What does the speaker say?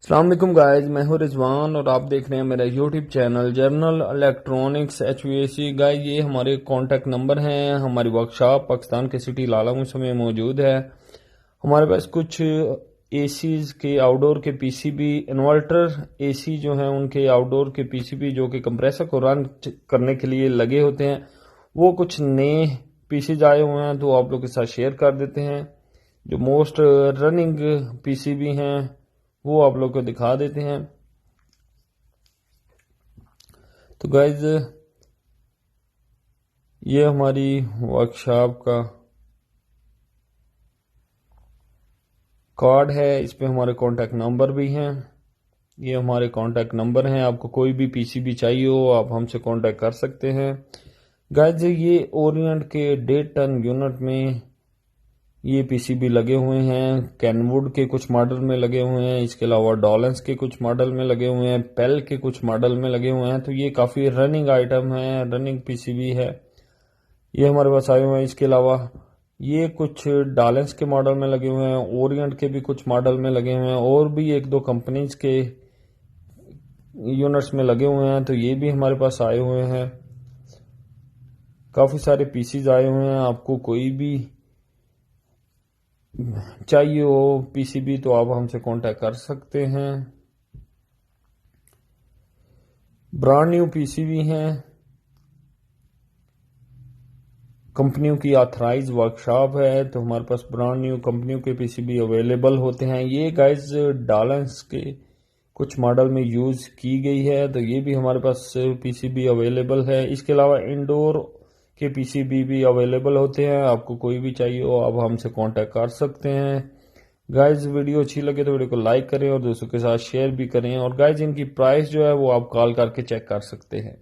अस्सलाम वालेकुम गाइस, मैं हूं रिजवान और आप देख रहे हैं मेरा YouTube channel journal electronics HVAC। Guys ये हमारे कॉन्टैक्ट नंबर हैं। हमारी वर्कशॉप पाकिस्तान के सिटी लाला मुसा में मौजूद है। हमारे पास कुछ एसीज के आउटडोर के पीसीबी इन्वर्टर एसी जो हैं उनके आउटडोर के पीसीबी जो कि कंप्रेसर को रन करने के लिए लगे होते हैं, वो कुछ नए पीसीज आए हुए हैं तो आप लोग के साथ शेयर कर देते हैं। जो मोस्ट रनिंग पीसीबी हैं वो आप लोग को दिखा देते हैं। तो गाइज ये हमारी वर्कशॉप का कार्ड है, इस पे हमारे कांटेक्ट नंबर भी हैं। ये हमारे कांटेक्ट नंबर हैं, आपको कोई भी पीसीबी चाहिए हो आप हमसे कांटेक्ट कर सकते हैं। गाइज ये ओरिएंट के 1.5 टन यूनिट में ये पीसीबी लगे हुए हैं। कैनवुड के कुछ मॉडल में लगे हुए हैं, इसके अलावा डॉलेंस के कुछ मॉडल में लगे हुए हैं, पेल के कुछ मॉडल में लगे हुए हैं। तो ये काफ़ी रनिंग आइटम है, रनिंग पीसीबी है, ये हमारे पास आए हुए हैं। इसके अलावा ये कुछ डॉलेंस के मॉडल में लगे हुए हैं, ओरिएंट के भी कुछ मॉडल में लगे हुए हैं, और भी एक दो कंपनीज के यूनिट्स में लगे हुए हैं। तो ये भी हमारे पास आए हुए हैं। काफ़ी सारे पीसीज आए हुए हैं। आपको कोई भी चाहिए हो पीसीबी तो आप हमसे कांटेक्ट कर सकते हैं। ब्रांड न्यू पीसीबी हैं, कंपनियों की ऑथराइज वर्कशॉप है, तो हमारे पास ब्रांड न्यू कंपनियों के पीसीबी अवेलेबल होते हैं। ये गाइस डॉलेंस के कुछ मॉडल में यूज की गई है, तो ये भी हमारे पास पीसीबी अवेलेबल है। इसके अलावा इंडोर के पीसीबी भी अवेलेबल होते हैं। आपको कोई भी चाहिए हो आप हमसे कांटेक्ट कर सकते हैं। गाइज वीडियो अच्छी लगे तो वीडियो को लाइक करें और दोस्तों के साथ शेयर भी करें। और गाइज इनकी प्राइस जो है वो आप कॉल करके चेक कर सकते हैं।